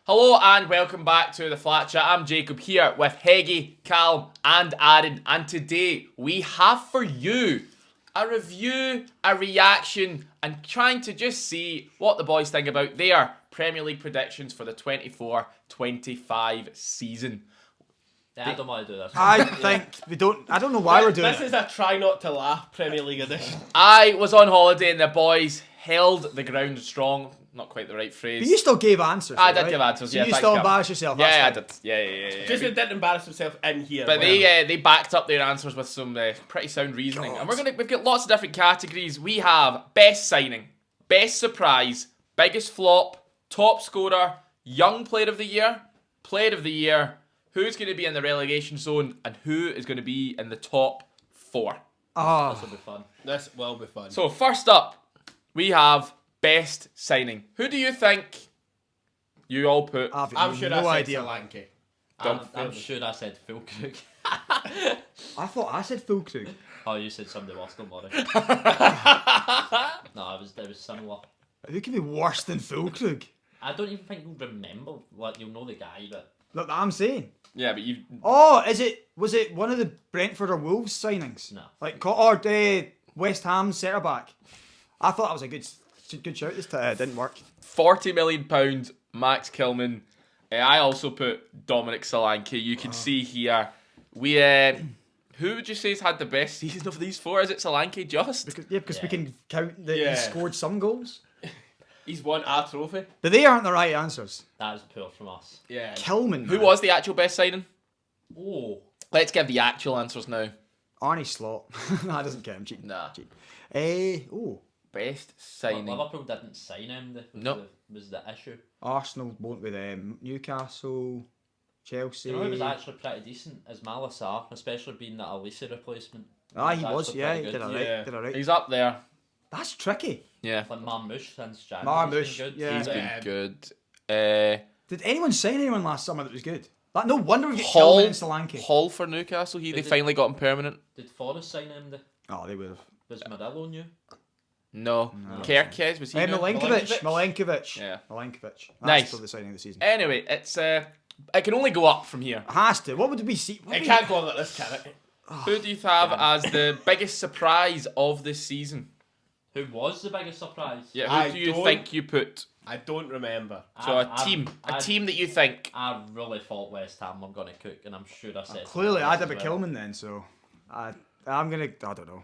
Hello and welcome back to the Flat Chat. I'm Jacob here with Heggy, Callum and Aaron, and today we have for you a review, a reaction, and trying to just see what the boys think about their Premier League predictions for the 24-25 season. Yeah, I don't want to do this. I think we don't. I don't know why we're doing This it. is a try not to laugh Premier League edition. I was on holiday and the boys held the ground strong. Not quite the right phrase. But you still gave answers. I did right? give answers, So yeah. you thanks, still Callum. embarrass yourself. Yeah, I that's did. Yeah. Just didn't embarrass himself in here. But they backed up their answers with some pretty sound reasoning, and we've got lots of different categories. We have best signing, best surprise, biggest flop, top scorer, young player of the year, who's going to be in the relegation zone, and who is going to be in the top 4. Oh, This will be fun. This will be fun. So first up, we have best signing. Who do you think you all put? I'm sure no I idea. said Solanke. I'm sure I said Fulkrug. I thought I said Fulkrug. Oh, you said somebody worse, don't worry. No, it was similar. Who can be worse than Fulkrug? I don't even think you'll remember, like, you'll know the guy, but... Look, I'm saying. Yeah, but you. Oh, was it one of the Brentford or Wolves signings? No. Like or West Ham centre back. I thought that was a good shout. This time it didn't work. £40 million, Max Kilman. I also put Dominic Solanke. You can see here, we who would you say has had the best season of these 4? Is it Solanke just? Because we can count that Yeah. he scored some goals. He's won a trophy. But they aren't the right answers. That was poor from us. Yeah. Kilman. Who man. was the actual best signing? Oh. Let's give the actual answers now. Arnie Slot. No, that doesn't count. I'm cheating. Nah. Cheap. Best But signing. Liverpool didn't sign him, was the issue. Arsenal won't with Newcastle, Chelsea. You know who was actually pretty decent? Is Malasar, especially being that Elisa replacement. He was, actually yeah, pretty he good. did alright. Yeah. Did alright. He's up there. That's tricky. Yeah. Like Marmouche since January. Marmouche, He's been good. yeah. He's been Yeah. good. Did anyone sign anyone last summer that was good? Like, no wonder we get Hall, Kilman and Solanke. Hall for Newcastle. They did- finally got him permanent. Did Forrest sign him? Oh, they would have. Was Murillo new? No. Kerkez, was he new? Milinkovic. Yeah. Milinkovic. That's Nice. still the signing of the season. Anyway, it's it can only go up from here. It has to. What would we see? It can't go on like this, can it? Who do you have as the biggest surprise of this season? Who was the biggest surprise? Yeah, who I do you don't- think you put? I don't remember. So a team that you think. I really thought West Ham were going to cook, and I'm sure I said... Clearly, I'd have a as well. Kilman then, so I'm gonna. I don't know.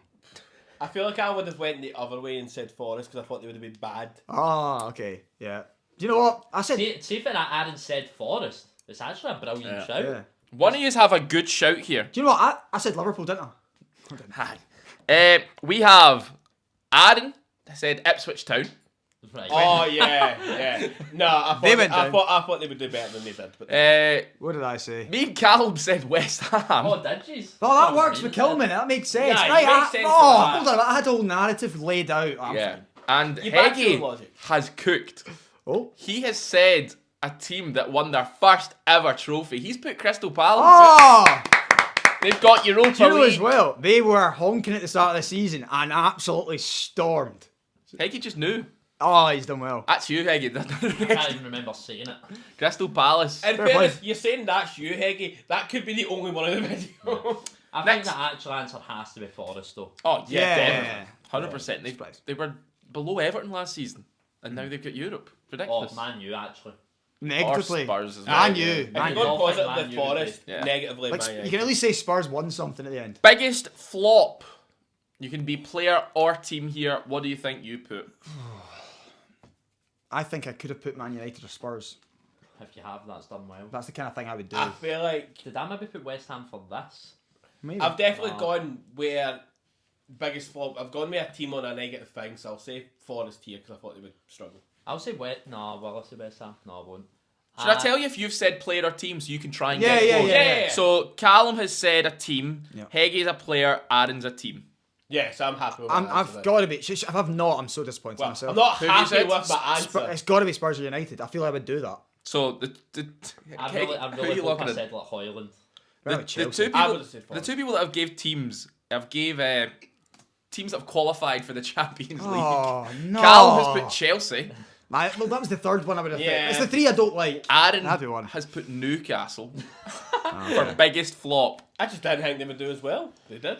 I feel like I would have went the other way and said Forest because I thought they would have been bad. Ah, okay, yeah. Do you know what I said? See if Aaron said Forest, it's actually a brilliant shout. Yeah. One of you have a good shout here. Do you know what I said? Liverpool, didn't I? Hi. We have Aaron said Ipswich Town. Right. Oh yeah. No, They went down. I thought they would do better than they did. But What did I say? Me and Callum said West Ham. Oh, did you? Oh, that works with Kilman. That makes sense. Yeah, it right? makes sense Oh, for that. hold on. I had a whole narrative laid out. I'm Yeah. fine. And You back your Heggy logic. has cooked. Oh. He has said a team that won their first ever trophy. He's put Crystal Palace. Oh! They've got Europa Do you know League. as well? They were honking at the start of the season and absolutely stormed. Heggy just knew. Oh, he's done well. That's you, Heggy. I can't even remember saying it. Crystal Palace. in Fair fairness, play. you're saying that's you, Heggy. That could be the only one in the video. I Next. think the actual answer has to be Forest, though. Oh, yeah, Yeah. definitely. 100%. They were below Everton last season, and now they've got Europe. Oh, Ridiculous. Man U, actually. Negatively. Or Spurs as well. And yeah. you. If Man you're U. going I think positive Man with U would Forest, be. Yeah. negatively Like, Man you United. can at least say Spurs won something at the end. Biggest flop. You can be player or team here. What do you think you put? I think I could have put Man United or Spurs. If you have, that's done well. That's the kind of thing I would do. I feel like Did I maybe put West Ham for this? Maybe. I've definitely Wow. gone where biggest flop. I've gone with a team on a negative thing, so I'll say Forest here because I thought they would struggle. I'll say West... No, well, I'll say West Ham. No, I won't. Should I tell you if you've said player or team so you can try and Yeah, get yeah, close? yeah. So Callum has said a team. Yeah. Heggy's a player. Aaron's a team. Yeah, so I'm happy with my answer I've then. got to be. If I've not, I'm so disappointed in Well, myself. I'm not Who have you happy said? with my answer. It's got to be Spurs or United. I feel I would do that. So the I Heggy, really who are you hope looking I at? said like Hoyland. Right, The Chelsea. two I people, would've said the Forest. two people that have gave teams have gave teams that have qualified for the Champions League. Oh no! Callum has put Chelsea. Well, that was the third one I would have Yeah. picked. It's the three I don't like. Aaron That'd be one. has put Newcastle for biggest flop. I just didn't think they would do as well. They did.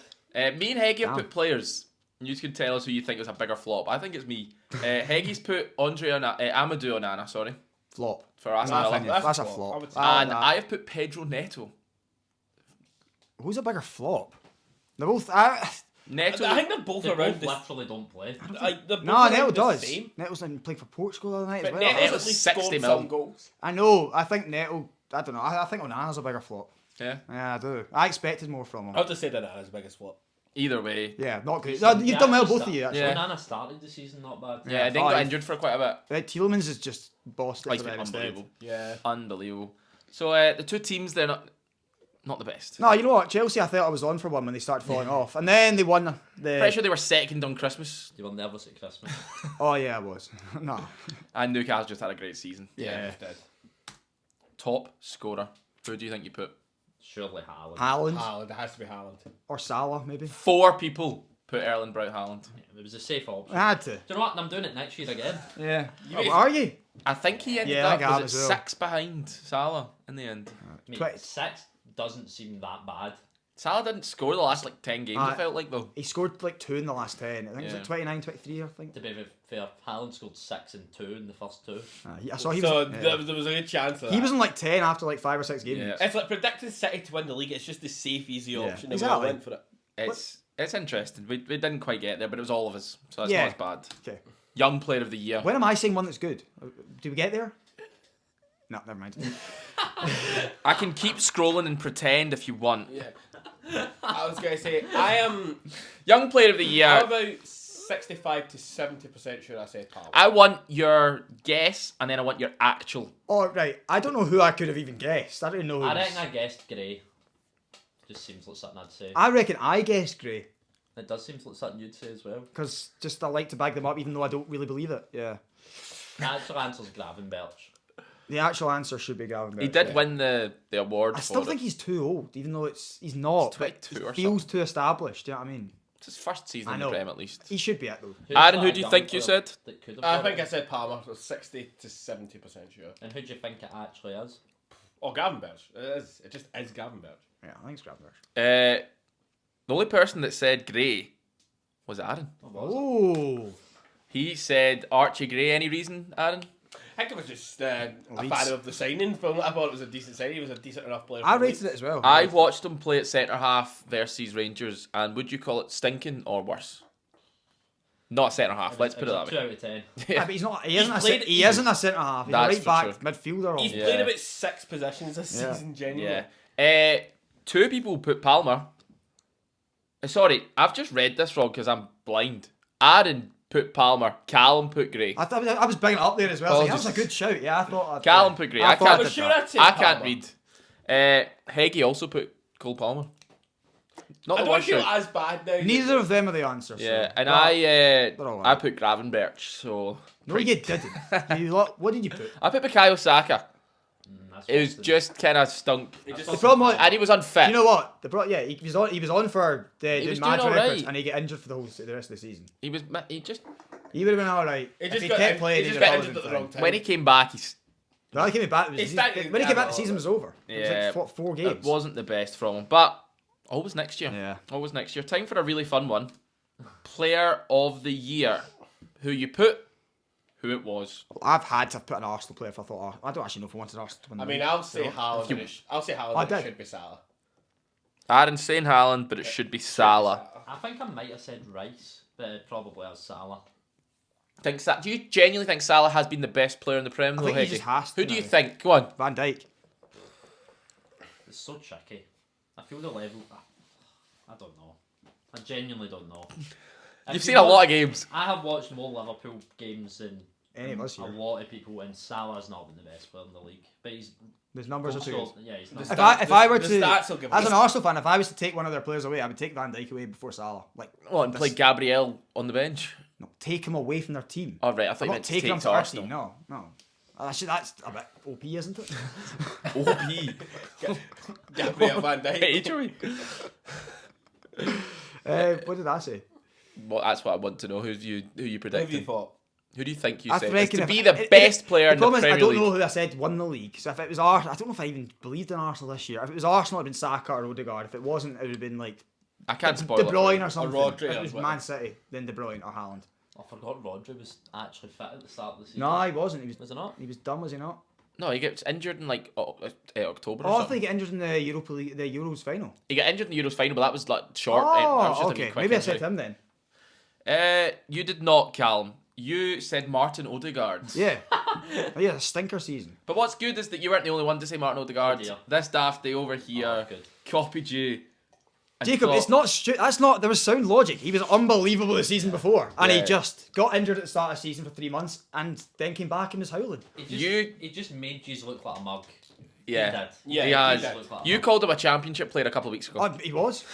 Me and Heggie have Damn. put players. You can tell us who you think is a bigger flop. I think it's me. Heggie's put Amadou Onana, sorry, Flop. for Aston My Villa. opinion. That's a I flop. would say. And I have put Pedro Neto. Who's a bigger flop? They're both. Neto. I think they're both They around both the literally don't play. they're both No, around Neto the does. same. Neto's playing for Portugal the other night as But well. Neto's Neto's at least 60 scored mil. some goals. I know. I think Neto. I don't know. I think Onana's a bigger flop. Yeah. Yeah, I do. I expected more from him. I'll just say that as biggest flop. Either way. Yeah, not good. Yeah, You've done well, just both that- of you, actually. Yeah. Onana started the season not bad. Yeah, I think got five. injured for quite a bit. Right, Tielemans is just bossed it Like, for them instead. unbelievable. Yeah. Unbelievable. So the two teams, they're not the best. No, you know what? Chelsea, I thought I was on for one when they started falling off. And then they won the... Pretty sure they were second on Christmas. They were nervous at Christmas. Oh, yeah, I was. No. And Newcastle just had a great season. Yeah. They did. Top scorer. Who do you think you put? Surely Haaland. Haaland. Haaland. It has to be Haaland. Or Salah, maybe. 4 people put Erling Braut Haaland. It was a safe option. I had to. Do you know what? I'm doing it next year again. Yeah. You- Are you? I think he ended Yeah, I up got was it it as well. 6 behind Salah in the end. Mate, 20. 6 doesn't seem that bad. Salah didn't score the last 10 games, I felt like, though. He scored 2 in the last 10. I think it was Yeah. 29, 23, I think. To be fair, Haaland scored 6 and 2 in the first 2. I saw he was... So yeah. there was a good chance of that. He was in 10 after 5 or 6 games. Yeah. It's like predicting City to win the league. It's just the safe, easy Yeah, option. And exactly. we all went for it. It's interesting. We didn't quite get there, but it was all of us, so that's Yeah. not as bad. Okay. Young player of the year. When am I saying one that's good? Do we get there? No, never mind. I can keep scrolling and pretend if you want. Yeah. I was going to say, I am Young player of the year. I'm about 65 to 70% sure I said Palmer. I want your guess, and then I want your actual. Oh, right. I don't know who I could have even guessed. I don't even know who I it was. reckon I guessed Gray. Just seems like something I'd say. I reckon I guessed Gray. It does seem like something you'd say as well. Because just I like to bag them up even though I don't really believe it. Yeah. The actual answer's Gravenberch. The actual answer should be Gavin He Birch, did yeah. win the award. I still for think it. he's too old, even though he's not. He's but 22 or it feels something. too established, do you know what I mean? It's his first season I in the know. Prem, at least. He should be it though. Who's Aaron, who that do you young think you player said? that could have I got think it? I said Palmer, so 60 to 70% sure. And who do you think it actually is? Or Gavin Birch. It just is Gavin Birch. Yeah, I think it's Gavin Birch. The only person that said Gray was Aaron. What was it? Oh. He said Archie Gray. Any reason, Aaron? I think it was just a Leeds. fan of the signing. I thought it was a decent signing. He was a decent enough player. I for rated Leeds. it as well. I watched him play at centre half versus Rangers, and would you call it stinking or worse? Not centre half. Let's put it that was a way. 2 out of 10. Yeah, but he's not. He isn't. played- He isn't a centre half. He's a That's right for back midfielder. He's Yeah. played about 6 positions this Yeah. season, genuinely. Yeah. 2 people put Palmer. Sorry, I've just read this wrong because I'm blind. Aaron put Palmer. Callum put Gray. I was bringing it up there as well. I was like, that was a Apologies. good shout. Yeah, I thought. Callum put Gray. I thought can't- did I'm sure that. I'd say I can't Palmer. read. Heggie also put Cole Palmer. Not I the don't one feel shout. as bad now. Neither of them are the answer. Yeah, so. and Well, all I right. put Gravenberch. So No, you didn't. What did you put? I put Bukayo Saka. That's It was worse than- just kind of stunk, It just- The problem was, and he was unfit. you know what? He was on. He was on for doing was match doing records, alright. and he get injured for the rest of the season. He was. He just He would have been all right He if just he got kept in- playing. he he'd just have got always injured at been the wrong fine. time. when he came back, he's When he came back, He started when he came back, to the season was over. It was Yeah. like four it games. wasn't the best from him. But always next year. Yeah. Always next year. Time for a really fun one. Player of the year. Who you put? Who it was? I've had to put an Arsenal player if I thought. I don't actually know if I wanted Arsenal to win. I the mean, league. I'll say No. Haaland. and I'll say Haaland. I and it did. should be Salah. Aaron's saying Haaland, but it should be Salah. I think I might have said Rice, but it probably was Salah. Do you genuinely think Salah has been the best player in the Prem? I though, think he Heggie? just has to Who do you now. think? Go on. Van Dijk. It's so tricky. I feel the level. I don't know. I genuinely don't know. If You've you seen a watch- lot of games. I have watched more Liverpool games than Any of us a here. lot of people, and Salah's not been the best player in the league. But he's His numbers are too also, good. yeah, he's not. If I were the to, stats will give as us- an Arsenal fan, if I was to take one of their players away, I would take Van Dijk away before Salah. Like, Oh, and play Gabriel on the bench. no, take him away from their team. Oh, right. I thought I'm you not meant to taking take him to to our Arsenal. team. No. That's a bit OP, isn't it? OP. Gabriel Van Dijk. Hey, Joey. What did I say? Well, that's what I want to know. Who you Who have you predicting? thought? Who do you think you I said is reckon to if- be the best player in the problem is, Premier I don't League? know who I said won the league. So if it was Arsenal, I don't know if I even believed in Arsenal this year. If it was Arsenal, it'd been Saka or Odegaard. If it wasn't, it would have been like I can't De spoil it. for Bruyne you. or something. Rodri If it or was whatever. Man City, then De Bruyne or Haaland. I forgot Rodri was actually fit at the start of the season. No, he wasn't. Was it not? He was done, was he not? No, he gets injured in like October or Oh, I something. think he got injured in the Europa League, the Euros final. He got injured in the Euros final, but that was like short. That was just Oh, a wee okay. quick Maybe I injury. said him then. You did not, Callum. You said Martin Odegaard. Yeah. Oh, yeah, a stinker season. But what's good is that you weren't the only one to say Martin Odegaard. Oh, dear. This dafty over here Oh, good. copied you. and Jacob, thought- it's not that's not. There was sound logic. He was unbelievable the season before, and Yeah. he just got injured at the start of the season for 3 months, and then came back and was howling. He just made you look like a mug. Yeah. He did. Yeah, he he has. did. Look like a You mug. called him a championship player a couple of weeks ago. Oh, he was.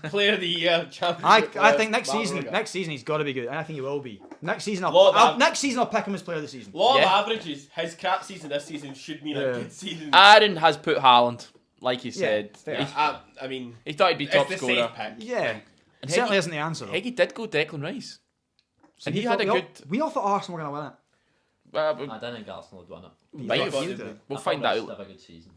Player of the year, championship. I player, think next Martin season, Odegaard. next season he's got to be good, and I think he will be. Next season, Lot next season I'll pick him as player of the season. Law Yeah. of averages. His crap season this season should mean Yeah. a good season. Aaron has put Haaland, like he said. fair. I mean, He thought he'd be it's top the scorer. safe pick. Yeah, And certainly Heggie- isn't the answer. Though. Heggie did go Declan Rice. So and he you had thought a we good. We all thought Arsenal were going to win it. I didn't think Arsenal would win it. Might have. thought you they did. would. We'll I find thought that Leicester out. have a good season.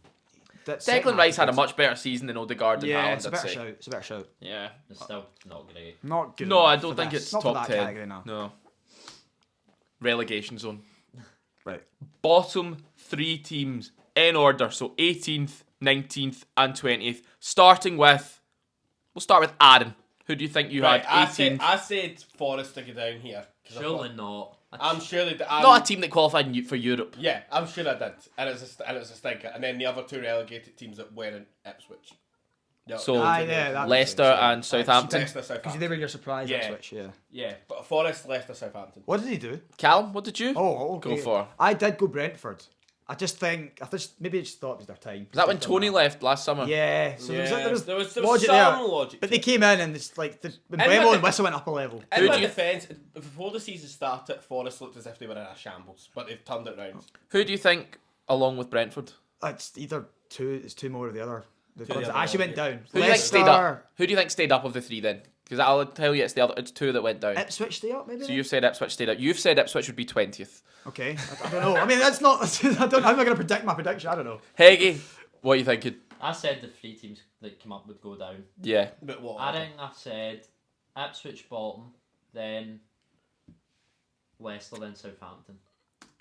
That second Declan Rice half had a was- much better season than Odegaard and Yeah, Haaland, it's a I'd better say. shout. It's a better shout. Yeah. It's still not great. Not good. No, I enough don't for think this. it's Not for top that 10. category, no. No. Relegation zone. Right. Bottom 3 teams in order. So 18th, 19th, and 20th. Starting with. We'll start with Aaron. Who do you think you Right, had? I said 18th. I said Forest to go down here. 'cause I Surely thought- not. I'm sure that Not a team that qualified for Europe. Yeah, I'm sure I did, and it was a stinker. And then the other two relegated teams that weren't Ipswich. No, So, no, Aye, yeah, that makes Leicester sense, yeah. and Southampton. Leicester, Because Southampton. they were your surprise Yeah. Ipswich, yeah. Yeah, but Forest, Leicester, Southampton. What did he do? Callum, what did you? Oh, okay. Go for. I did go Brentford. I maybe I just thought it was their time. Was that when Tony left last summer? Yeah, so Yeah, there was there was logic some there. logic. But to they it. came in and it's like when And Bremo with and the- Whistle went up a level. In Who my do you- defence, before the season started, Forest looked as if they were in a shambles, but they've turned it round. Who do you think, along with Brentford? It's either two. It's two more of the other. The Two of clubs the that other actually ones, went yeah. down. Who do you think stayed Leicester, up? Who do you think stayed up of the 3 then? Because I'll tell you, it's 2 that went down. Ipswich stay up maybe. So then? you've said Ipswich stayed up. You've said Ipswich would be 20th. Okay, I don't know. I mean, that's not. I'm not going to predict my prediction. I don't know. Heggie, what are you thinking? I said the 3 teams that came up would go down. Yeah. But what? I think I said Ipswich bottom, then Leicester, then Southampton.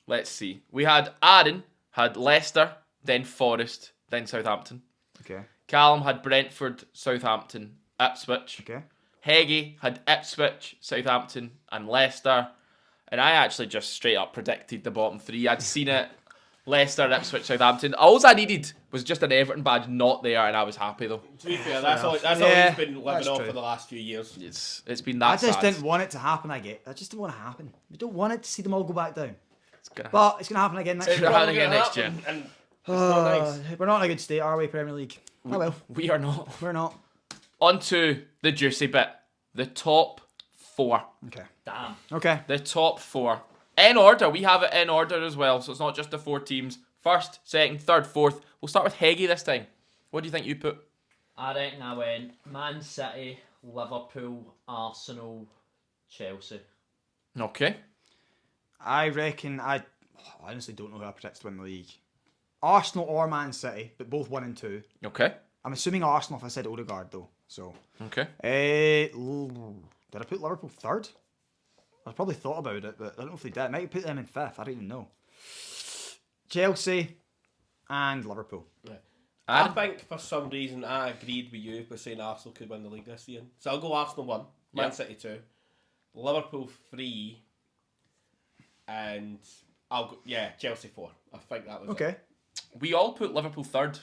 Let's see. We had Aaron, had Leicester, then Forest, then Southampton. Okay. Callum had Brentford, Southampton, Ipswich. Okay. Heggie had Ipswich, Southampton, and Leicester. And I actually just straight up predicted the bottom 3. I'd seen it. Leicester, Ipswich, Southampton. All I needed was just an Everton badge not there, and I was happy though. To be fair, that's all Yeah, he's been living that's off true. for the last few years. It's been that I just sad. didn't want it to happen. I just didn't want it to happen. We don't want it to see them all go back down. It's gonna But it's going to happen again next It's year. gonna happen again next year. And it's not nice. We're not in a good state, are we, Premier League? Oh well, We are not. we're not. On to the juicy bit. The top 4. Okay. Damn. Okay. The top 4. In order. We have it in order as well, so it's not just the 4 teams. First, second, third, fourth. We'll start with Heggie this time. What do you think you put? I reckon I went Man City, Liverpool, Arsenal, Chelsea. Okay. I reckon I honestly don't know who I predict to win the league. Arsenal or Man City, but both 1 and 2. Okay. I'm assuming Arsenal if I said Odegaard though. So. Okay. Did I put Liverpool third? I probably thought about it, but I don't know if they did. I might have put them in 5th. I don't even know. Chelsea and Liverpool. I Aaron? think for some reason I agreed with you by saying Arsenal could win the league this year. So I'll go Arsenal 1, Man Yep. City 2, Liverpool 3, and I'll go Chelsea 4. I think that was Okay. We all put Liverpool third,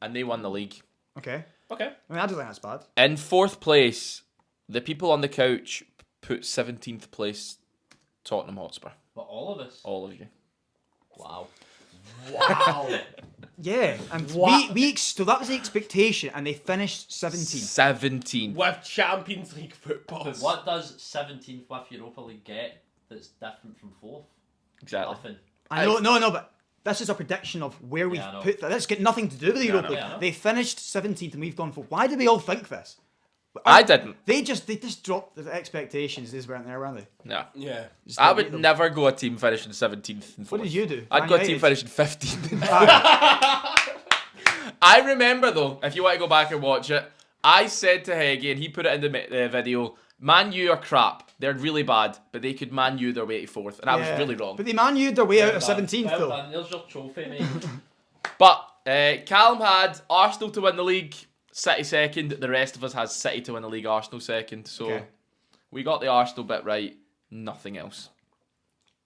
and they won the league. Okay. it. Okay. I mean, I don't think that's bad. In 4th place, the people on the couch put 17th place Tottenham Hotspur. But all of us. All of you. Wow. Yeah, and What? so that was the expectation, and they finished 17th. 17. With Champions League football. But what does 17th with Europa League get that's different from 4th? Exactly. Nothing. I know, no, but this is a prediction of where we've Yeah, I know. put that. That's got nothing to do with the Europa I know. League. Yeah, I know. They finished 17th, and we've gone for. Why do we all think this? I didn't. They just dropped the expectations. These weren't there, weren't they? No. Yeah. Just I don't would beat them. never go a team finishing 17th and 4th. What did you do? I'd Man go a team United? finishing 15th. I remember though, if you want to go back and watch it, I said to Heggie, and he put it in the video, Man U are crap. They're really bad, but they could Man U their way to 4th. And I was Yeah. really wrong. But they Man U'd their way out of Well done. 17th Well though. done. There's your trophy, mate. But Callum had Arsenal to win the league, City second. The rest of us has City to win the league, Arsenal second. So Okay. we got the Arsenal bit right. Nothing else.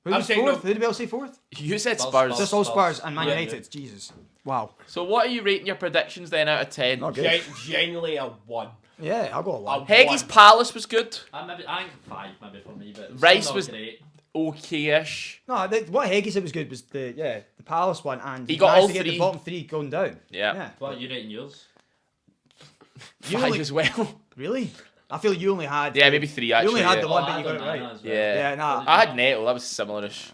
Who I'm was saying fourth? no. Who did we all say fourth? You said Spurs, Spurs. Spurs. Just all Spurs and Man Yeah. United. Jesus. Wow. So what are you rating your predictions then out of 10? Not good. Genuinely a 1. Yeah, I'll go a one. Heggie's One. Palace was good. I think 5 maybe for me, but Rice still not was- great. Okay-ish. No, what Heggie said was good was the Palace one, and He got managed all to get three. the bottom 3 going down. Yeah. What are you rating yours? You 5 only- as well. Really? I feel you only had. Yeah, maybe 3 You actually. only had yeah. the one, Oh, but I you got it done right. that as well. Yeah. Yeah, nah. I had Neto. That was similarish.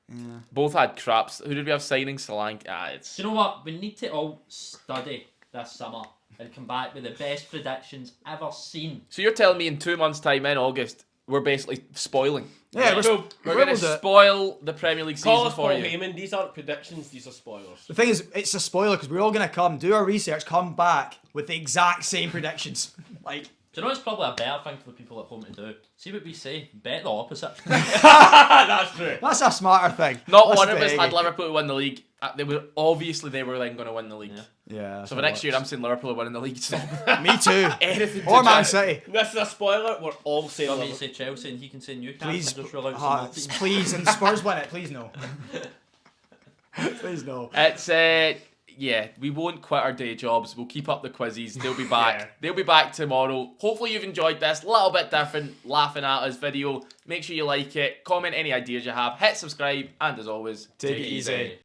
Yeah. Both had craps. Who did we have signing? Solanke. It's... Do you know what? We need to all study this summer and come back with the best predictions ever seen. So you're telling me in 2 months' time in August, we're basically spoiling. Yeah, Yeah. we're, We're we'll going to do it. spoil the Premier League Call season us for Paul you. Heyman. These aren't predictions, these are spoilers. The thing is, it's a spoiler because we're all going to come, do our research, come back with the exact same predictions. Like, Do you know it's probably a better thing for the people at home to do? See what we say, bet the opposite. That's true. that's a smarter thing. Not Listen one of to us Heggie. had Liverpool to win the league. They were then going to win the league. Yeah. Yeah. So for next year, I'm saying Liverpool are winning the league. So Me too. anything to Or Man judge. City. This is a spoiler, we're all saying Want me to Liverpool. say Chelsea and he can say Newcastle Please, and just rule out some more teams? please, and Spurs win it. Please no. Please no. It's yeah, we won't quit our day jobs. We'll keep up the quizzes. They'll be back. Yeah. They'll be back tomorrow. Hopefully you've enjoyed this. A little bit different, laughing at us video. Make sure you like it. Comment any ideas you have. Hit subscribe, and as always, Take it easy.